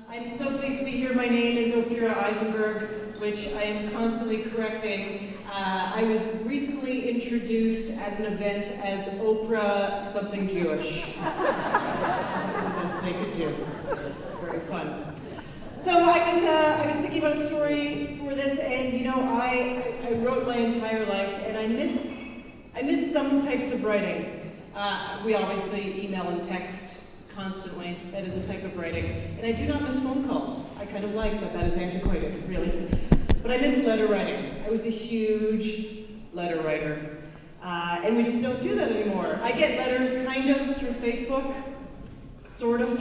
I'm so pleased to be here. My name is Ophira Eisenberg, which I am constantly correcting. I was recently introduced at an event as Oprah something Jewish. That's the best they could do. Very fun. So I was thinking about a story for this, and you know, I wrote my entire life, and I miss some types of writing. We obviously email and text constantly. That is a type of writing. And I do not miss phone calls. I kind of like that is antiquated, really. But I miss letter writing. I was a huge letter writer. And we just don't do that anymore. I get letters kind of through Facebook, sort of.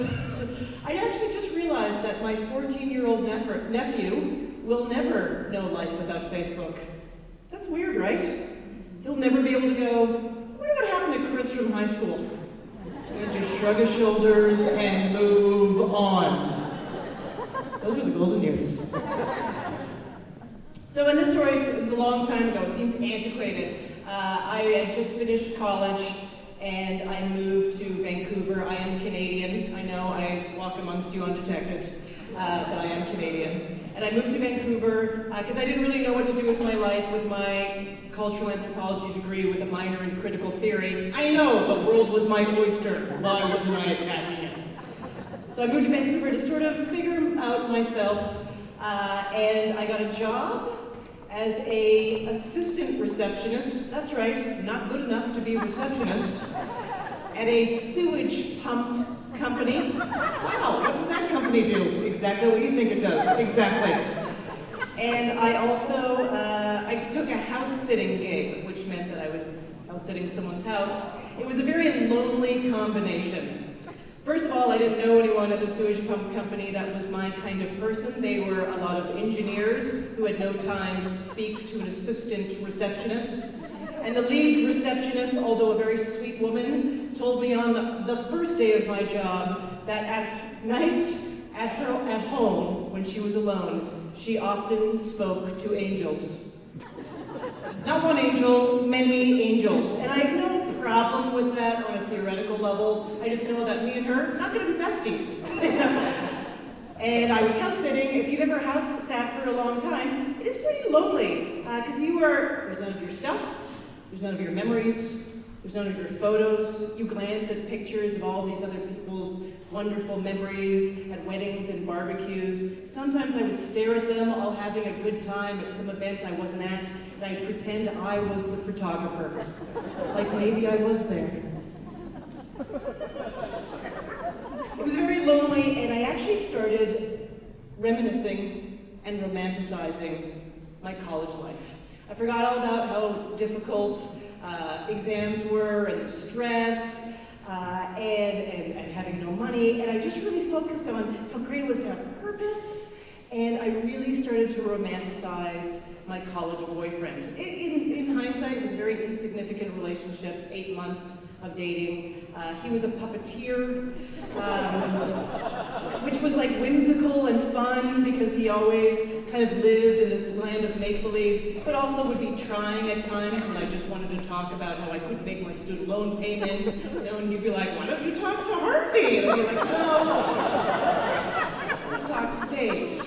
I actually just realized that my 14-year-old nephew will never know life without Facebook. That's weird, right? He'll never be able to go, I wonder what happened to Chris from high school. And just shrug his shoulders and move on. Those are the golden years. So in this story, it's a long time ago. It seems antiquated. I had just finished college and I moved to Vancouver. I am Canadian. I know I walk amongst you undetected, but I am Canadian. And I moved to Vancouver because I didn't really know what to do with my life with my cultural anthropology degree with a minor in critical theory. I know the world was my oyster. Why wasn't I attacking it? So I moved to Vancouver to sort of figure out myself, and I got a job as a assistant receptionist. That's right, not good enough to be a receptionist, at a sewage pump company. Wow, what does that company do? Exactly what you think it does, exactly. And I also, I took a house-sitting gig, which meant that I was house-sitting someone's house. It was a very lonely combination. First of all, I didn't know anyone at the sewage pump company that was my kind of person. They were a lot of engineers who had no time to speak to an assistant receptionist. And the lead receptionist, although a very sweet woman, told me on the first day of my job that at night, at home, when she was alone, she often spoke to angels. Not one angel, many angels. And I have no problem with that on a theoretical level. I just know that me and her, not gonna be besties. And I was house sitting. If you've ever house sat for a long time, it is pretty lonely, because there's none of your stuff, there's none of your memories, there's none of your photos. You glance at pictures of all these other people's wonderful memories at weddings and barbecues. Sometimes I would stare at them all having a good time at some event I wasn't at, and I'd pretend I was the photographer. Like maybe I was there. It was very lonely, and I actually started reminiscing and romanticizing my college life. I forgot all about how difficult exams were and the stress and having no money, and I just really focused on how great it was to have purpose, and I really started to romanticize my college boyfriend. In hindsight, it was a very insignificant relationship, 8 months of dating. He was a puppeteer, which was like whimsical and fun because he always kind of lived in this land of make-believe, but also would be trying at times when I just wanted to talk about how I couldn't make my student loan payment, you know, and he'd be like, why don't you talk to Harvey? And I'd be like, no, I'll talk to Dave.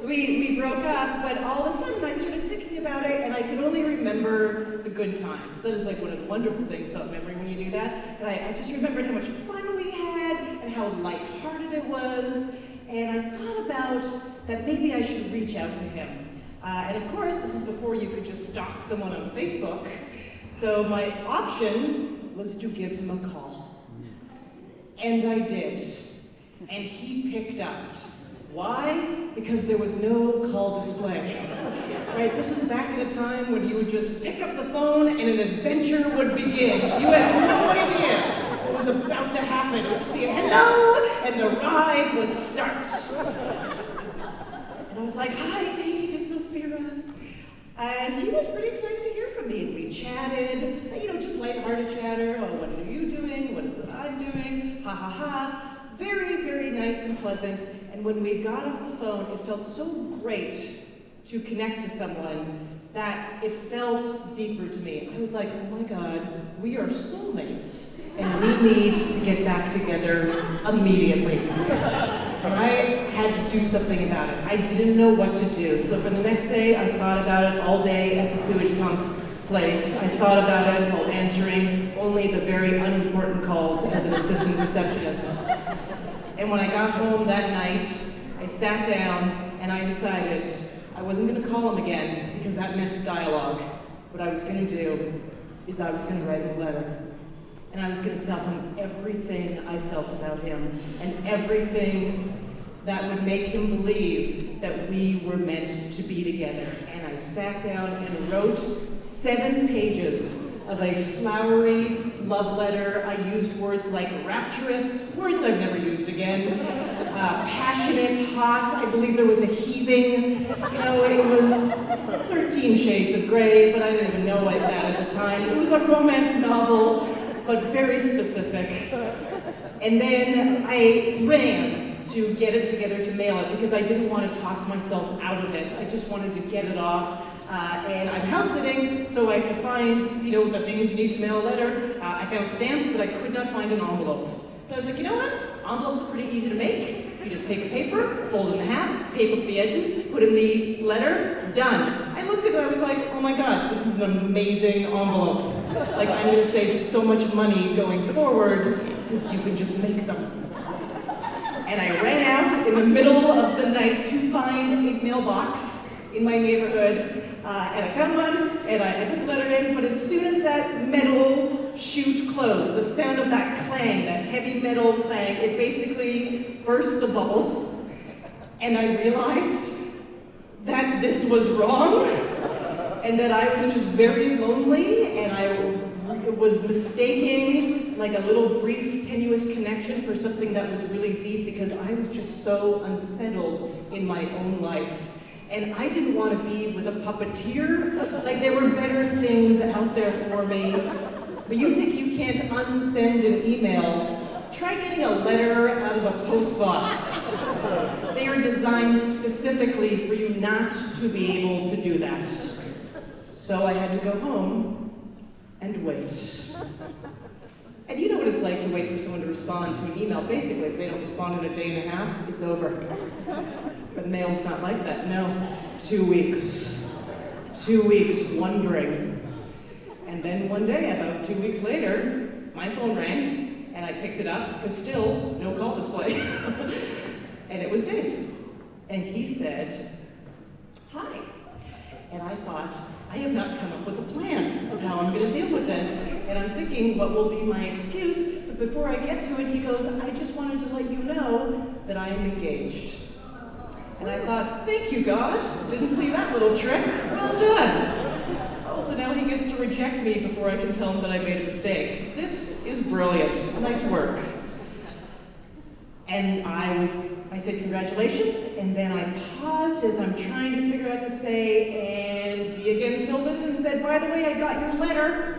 So we broke up, but all of a sudden I started thinking about it, and I could only remember the good times. That is like one of the wonderful things about memory when you do that. And I just remembered how much fun we had, and how lighthearted it was, and I thought about that maybe I should reach out to him. And of course, this is before you could just stalk someone on Facebook, so my option was to give him a call. And I did, and he picked up. Why? Because there was no call display. Right? This was back in a time when you would just pick up the phone and an adventure would begin. You had no idea what was about to happen. It would just be a hello, and the ride would start. And I was like, hi Dave, it's Ophira. And he was pretty excited to hear from me. And we chatted, you know, just lighthearted chatter. Oh, what are you doing? What is it I'm doing? Ha ha ha. Very, very nice and pleasant. And when we got off the phone, it felt so great to connect to someone that it felt deeper to me. I was like, oh my God, we are soulmates, and we need to get back together immediately. And I had to do something about it. I didn't know what to do. So for the next day, I thought about it all day at the sewage pump place. I thought about it while answering only the very unimportant calls as an assistant receptionist. And when I got home that night, I sat down and I decided I wasn't going to call him again because that meant a dialogue. What I was going to do is I was going to write him a letter. And I was going to tell him everything I felt about him and everything that would make him believe that we were meant to be together. And I sat down and wrote 7 pages of a flowery love letter. I used words like rapturous, words I've never used again, passionate, hot. I believe there was a heaving. You know, it was 13 shades of gray, but I didn't even know like that at the time. It was a romance novel, but very specific. And then I ran to get it together to mail it because I didn't want to talk myself out of it. I just wanted to get it off. And I'm house sitting, so I could find, you know, the things you need to mail a letter. I found stamps, but I could not find an envelope. But I was like, you know what? Envelopes are pretty easy to make. You just take a paper, fold it in half, tape up the edges, put in the letter, done. I looked at it, I was like, oh my God, this is an amazing envelope. Like, I'm gonna save so much money going forward because you can just make them. And I ran out in the middle of the night to find a mailbox in my neighborhood, and I found one, and I put the letter in, but as soon as that metal chute closed, the sound of that clang, that heavy metal clang, it basically burst the bubble, and I realized that this was wrong, and that I was just very lonely, and I was mistaking like a little brief, tenuous connection for something that was really deep because I was just so unsettled in my own life. And I didn't want to be with a puppeteer. Like, there were better things out there for me. But you think you can't unsend an email? Try getting a letter out of a post box. They are designed specifically for you not to be able to do that. So I had to go home and wait. And you know what it's like to wait for someone to respond to an email. Basically, if they don't respond in a day and a half, it's over. But mail's not like that, no. 2 weeks. 2 weeks wondering. And then one day, about 2 weeks later, my phone rang, and I picked it up, because still, no call display. And it was Dave. And he said, hi. And I thought, I have not come up with a plan of how I'm going to deal with this. And I'm thinking, what will be my excuse? But before I get to it, he goes, I just wanted to let you know that I am engaged. And I thought, thank you, God. Didn't see that little trick. Well done. Oh, so now he gets to reject me before I can tell him that I made a mistake. This is brilliant. Nice work. And I said, congratulations, and then I paused as I'm trying to figure out to say, and he again filled it in and said, by the way, I got your letter.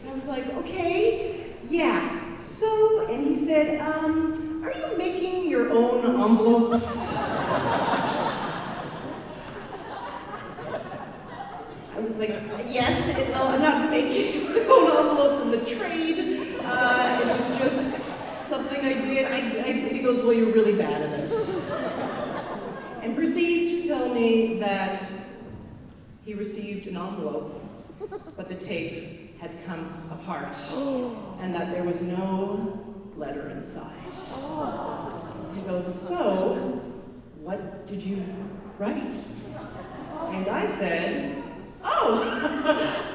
And I was like, okay, yeah. So, and he said, are you making your own envelopes? I was like, yes, well, I'm not making my own envelopes as a trade. It was just something I did. He goes, well, you're really bad at this. And proceeds to tell me that he received an envelope, but the tape had come apart, and that there was no letter inside. He goes, so, what did you write? And I said, oh,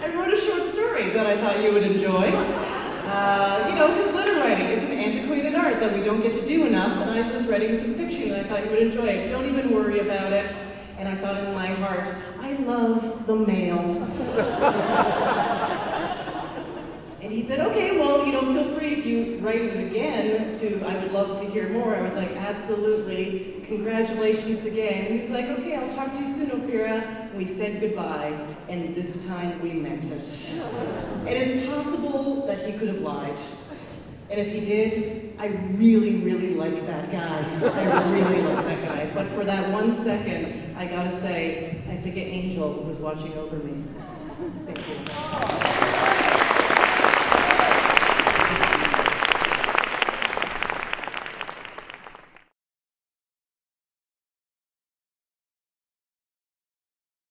I wrote a short story that I thought you would enjoy. You know, because letter writing is an antiquated art that we don't get to do enough, and I was writing some fiction and I thought you would enjoy it. Don't even worry about it. And I thought in my heart, I love the mail. And he said, okay, well, you know, feel free if you write it again I would love to hear more. I was like, absolutely, congratulations again. And he was like, okay, I'll talk to you soon, Ophira. And we said goodbye, and this time we meant it. And it's possible that he could have lied. And if he did, I really, really like that guy. I really like that guy. But for that 1 second, I gotta say, I think an angel was watching over me. Thank you.